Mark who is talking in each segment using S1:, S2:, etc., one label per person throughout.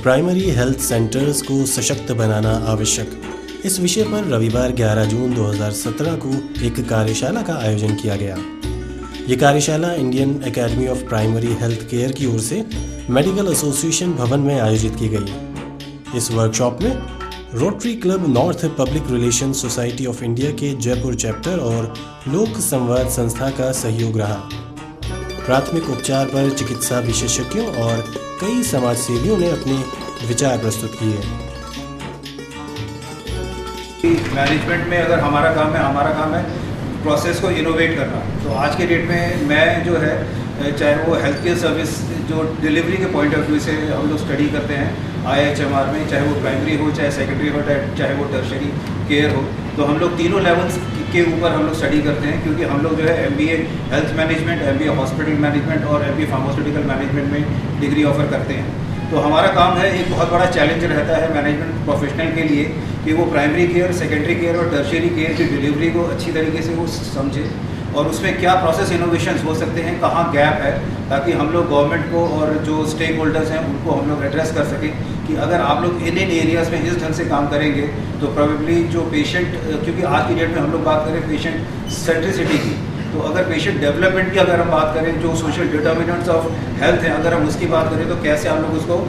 S1: Primary health centres को सशक्त बनाना आवश्यक, इस विषय पर रविवार 11 जून 2017 को एक कार्यशाला का आयोजन किया गया। ये कार्यशाला Indian academy of primary health care की ओर से मेडिकल एसोसिएशन भवन में आयोजित की गई। इस वर्कशॉप में rotary club north public relations society of India के जयपुर चैप्टर और लोक संवाद संस्था का सहयोग रहा। प्राथमिक उपचार पर चिकित्सा विशेषज्ञों और कई समाजसेवियों ने अपने विचार प्रस्तुत किए।
S2: मैनेजमेंट में अगर हमारा काम है प्रोसेस को इनोवेट करना। तो आज के डेट में मैं जो है चाहे वो हेल्थ केयर सर्विस जो डिलीवरी के पॉइंट ऑफ व्यू से हम लोग स्टडी करते हैं IHMR में, चाहे वो प्राइमरी हो, चाहे सेकेंडरी हो, चाहे वो टर्शरी केयर हो, तो हम लोग तीनों लेवल्स के ऊपर हम लोग स्टडी करते हैं, क्योंकि हम लोग जो है MBA health management, MBA hospital management और MBA फार्मास्यूटिकल मैनेजमेंट में डिग्री ऑफर करते हैं। तो हमारा काम है, एक बहुत बड़ा चैलेंज रहता है मैनेजमेंट प्रोफेशनल के लिए कि वो प्राइमरी केयर, सेकेंडरी केयर और टर्शरी केयर की डिलीवरी को अच्छी तरीके से वो समझे और उसमें क्या प्रोसेस इनोवेशंस हो सकते हैं, कहाँ गैप है, ताकि हम लोग गवर्नमेंट को और जो स्टेक होल्डर्स हैं उनको हम लोग एड्रेस कर सकें कि अगर आप लोग इन एरियाज़ में इस ढंग से काम करेंगे तो प्रोबेबली जो पेशेंट, क्योंकि आज की डेट में हम लोग बात करें पेशेंट सेंट्रिसिटी की, तो अगर पेशेंट डेवलपमेंट की अगर हम बात करें, जो सोशल डिटर्मिनेंट्स ऑफ हेल्थ हैं अगर हम उसकी बात करें, तो कैसे आप लोग उसको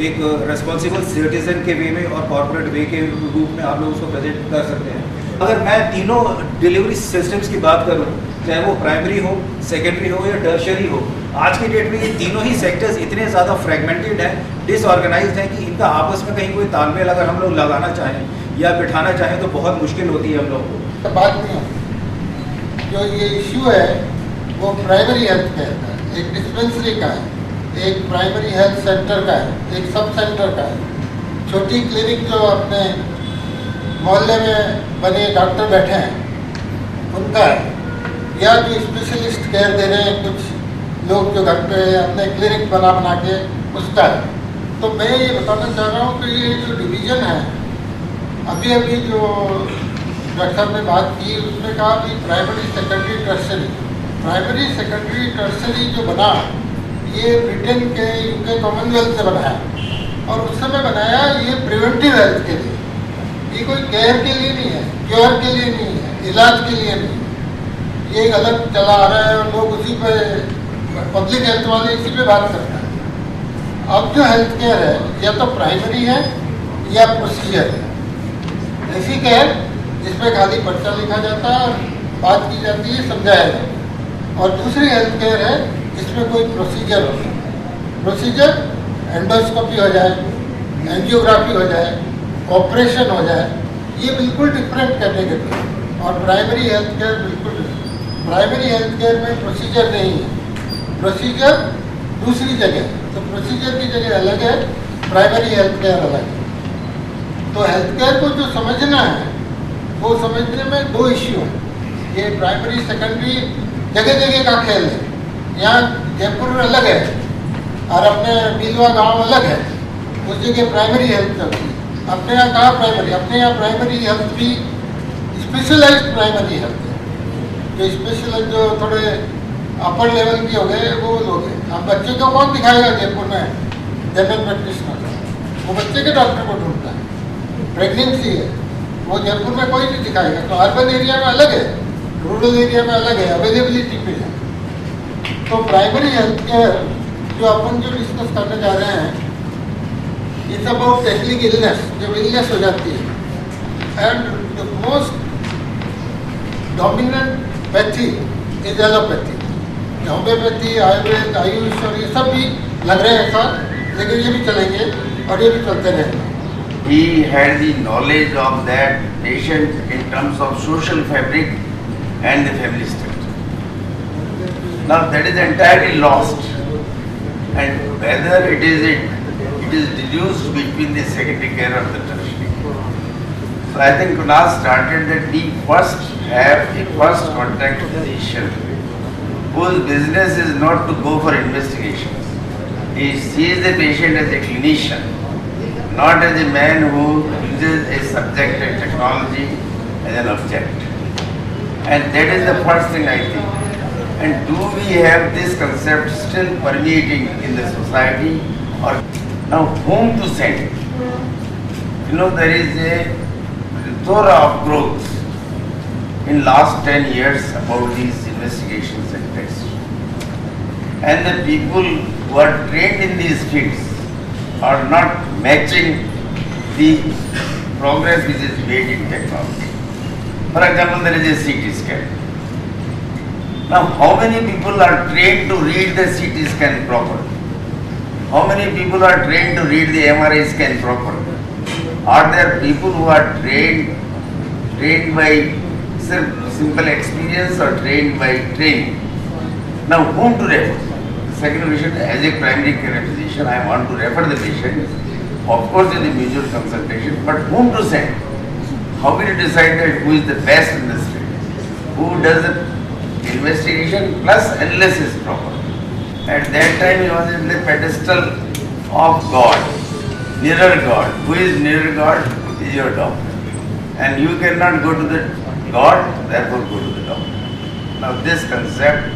S2: एक रेस्पॉन्सिबल सिटीजन के वे में और कॉर्पोरेट वे के रूप में आप लोग उसको प्रेजेंट कर सकते हैं। अगर मैं तीनों डिलीवरी सिस्टम्स की बात करूं, चाहे वो प्राइमरी हो, सेकेंडरी हो या टर्शरी हो, आज की डेट में ये तीनों ही सेक्टर्स इतने ज़्यादा फ्रेगमेंटेड हैं, डिसऑर्गेनाइज्ड हैं कि इनका आपस में कहीं कोई तालमेल अगर हम लोग लगाना चाहें या बिठाना चाहें तो बहुत मुश्किल होती है हम लोग को।
S3: बात नहीं होती। जो ये इश्यू है वो प्राइमरी हेल्थ केयर का है, एक डिस्पेंसरी का है, एक प्राइमरी हेल्थ सेंटर का है, एक सब सेंटर का है। छोटी क्लिनिक जो अपने मोहल्ले में बने डॉक्टर बैठे हैं उनका है, या जो स्पेशलिस्ट केयर दे रहे हैं कुछ लोग जो घर पे अपने क्लिनिक बना के, उसका है। तो मैं ये बताना चाह रहा हूँ कि ये जो डिवीज़न है, अभी जो डॉक्टर साहब ने बात की उसमें कहा कि primary secondary tertiary, primary secondary tertiary जो बना ये ब्रिटेन के UK कॉमनवेल्थ से बनाया और उस समय बनाया ये प्रिवेंटिव हेल्थ के लिए, ये कोई केयर के लिए नहीं है, क्योर के लिए नहीं है, इलाज के लिए नहीं है। ये अलग चला आ रहा है और लोग उसी पे पब्लिक हेल्थ वाले इसी पे बात करते हैं। अब जो हेल्थ केयर है या तो प्राइमरी है या प्रोसीजर है। ऐसी केयर जिसमें खाली पर्चा लिखा जाता है, बात की जाती है, समझाया जाता है। और दूसरी हेल्थ केयर है जिसमें कोई प्रोसीजर हो, प्रोसीजर एंडोस्कोपी हो जाए, एंजियोग्राफी हो जाए, ऑपरेशन हो जाए, ये बिल्कुल डिफरेंट कैटेगरी है। और प्राइमरी हेल्थ केयर बिल्कुल, प्राइमरी हेल्थ केयर में प्रोसीजर नहीं है, प्रोसीजर दूसरी जगह है। तो प्रोसीजर की जगह अलग है, प्राइमरी हेल्थ केयर अलग है। तो हेल्थ केयर को जो समझना है वो समझने में दो इश्यू हैं। ये प्राइमरी सेकेंडरी जगह जगह का खेल है। यहाँ जयपुर अलग है और अपने बिलवा गांव अलग है, उस जगह प्राइमरी हेल्थ चलती है। अपने यहाँ कहाँ प्राइमरी, अपने यहाँ प्राइमरी हेल्थ भी स्पेशलाइज्ड प्राइमरी हेल्थ है। जो स्पेशलाइज जो थोड़े अपर लेवल के हो गए वो लोग हैं। अब बच्चे को कौन दिखाएगा जयपुर में जनरल प्रैक्टिशनर, वो बच्चे के डॉक्टर को ढूंढता है। प्रेगनेंसी है वो जयपुर में कोई नहीं दिखाएगा। तो अर्बन एरिया में अलग है, रूरल एरिया में अलग है, अवेलेबिलिटी पे है। तो प्राइमरी हेल्थ केयर जो अपन जो डिस्कस करने जा रहे हैं, इट्स अबाउट टैकलिंग इलनेस, जब इलनेस हो जाती है। And the most dominant pathy is allopathy. Homeopathy, Ayurveda, Ayush और ये सब भी लग रहे हैं साथ, लेकिन ये भी चलेंगे और ये भी चलते रहेंगे।
S4: He had the knowledge of that patient in terms of social fabric and the family structure. Now that is entirely lost, and whether it is deduced between the secondary care or the tertiary. So I think Kunal started that we first have a first contact physician whose business is not to go for investigations. He sees the patient as a clinician, not as a man who uses a subject and technology as an object. And that is the first thing I think. And do we have this concept still permeating in the society, or Now, whom to send? You know, there is a plethora of growth in last 10 years about these investigations and tests. And the people who are trained in these fields are not matching the progress which is made in technology. For example, there is a CT scan. Now, how many people are trained to read the CT scan properly? How many people are trained to read the MRI scan properly? Are there people who are trained by simple experience or trained by training? Now, whom to refer? Second question, as a primary care physician, I want to refer the patient, of course in the mutual consultation, but whom to send? How will you decide that who is the best in this field? Who does the investigation plus analysis properly? At that time he was in the pedestal of God, nearer God. Who is nearer God? Is your doctor. And you cannot go to the God, therefore go to the doctor. Now this concept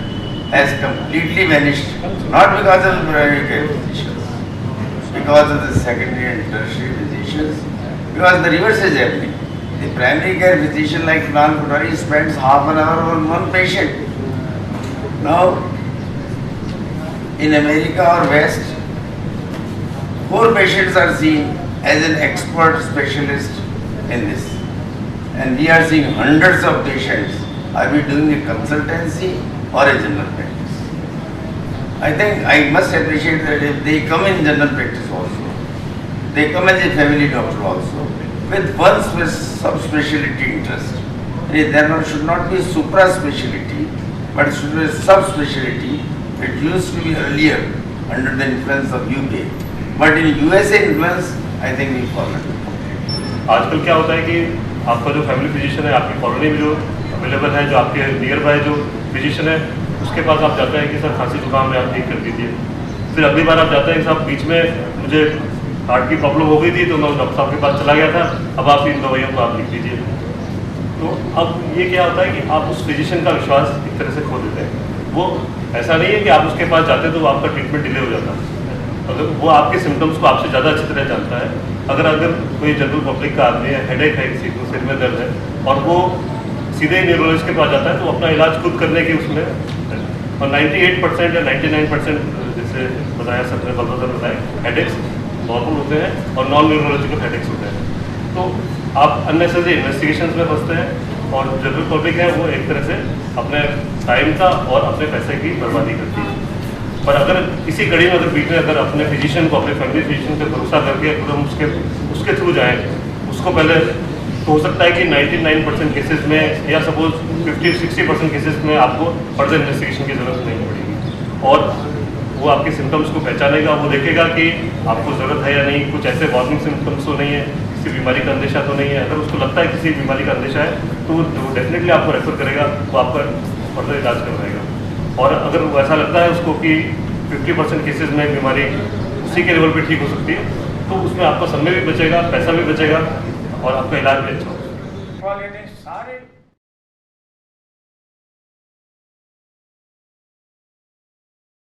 S4: has completely vanished, not because of the primary care physicians, because of the secondary and tertiary physicians, because the reverse is happening. The primary care physician like Nal Putari spends half an hour on one patient. Now, in America or West, 4 patients are seen as an expert specialist in this. And we are seeing hundreds of patients. Are we doing a consultancy or a general practice? I think I must appreciate that if they come in general practice also, they come as a family doctor also, with one subspecialty interest. There should not be supra-specialty, but should be subspecialty. It used to be earlier under the influence of UK, but in USA influence, I think we followed.
S5: आजकल क्या होता है कि आपका जो family physician है, आपकी colony में जो अवेलेबल है, जो आपके नियर बाय जो फिजिशियन है, उसके पास आप जाते हैं कि सर खांसी जुकाम में आप ठीक कर दीजिए. फिर अगली बार आप जाते हैं कि साहब बीच में मुझे हार्ट की प्रॉब्लम हो गई थी तो मैं डॉक्टर साहब के पास चला गया था, अब आप इन दवाइयों को आप लिख दीजिए. तो अब ये क्या होता है कि आप उस फिजिशियन का विश्वास एक तरह से खो देते हैं. वो ऐसा नहीं है कि आप उसके पास जाते तो आपका ट्रीटमेंट डिले हो जाता. अगर वो आपके सिम्टम्स को आपसे ज़्यादा अच्छी तरह जानता है. अगर कोई जनरल पब्लिक का आदमी है, हेडेक है, किसी को सिर में दर्द है और वो सीधे न्यूरोलॉजिस्ट के पास जाता है तो अपना इलाज खुद करने की उसमें, और 98% या 99% जैसे बताया सबने बल्लभसर बताया, हेडेक्स नॉर्मल होते हैं और नॉन न्यूरोलॉजिकल हेडेक्स होते हैं. तो आप अननेसेसरी इन्वेस्टिगेशंस में फंसते हैं और जनरल पब्लिक है वो एक तरह से अपने टाइम का और अपने पैसे की बर्बादी करती है. पर अगर इसी कड़ी में अगर बीच में अगर अपने फिजिशियन को, अपने फैमिली फिजिशियन पे भरोसा करके अगर हम उसके थ्रू जाएँ, उसको पहले तो हो सकता है कि 99% केसेस में या सपोज 50-60% केसेस में आपको फर्दर इन्वेस्टिगेशन की ज़रूरत नहीं पड़ेगी और वो आपके सिम्टम्स को पहचानेगा. वो देखेगा कि आपको ज़रूरत है या नहीं, कुछ ऐसे वार्निंग सिम्टम्स तो नहीं है, किसी बीमारी का अंदेशा तो नहीं है. अगर उसको लगता है किसी बीमारी का अंदेशा है तो वो डेफिनेटली आपको रेफर करेगा, वो आपका फर्दर इलाज करवाएगा. और अगर ऐसा लगता है उसको कि 50% केसेस में बीमारी उसी के लेवल पे ठीक हो सकती है तो उसमें आपका समय भी बचेगा, पैसा भी बचेगा और आपका इलाज भी अच्छा होगा.
S2: सारे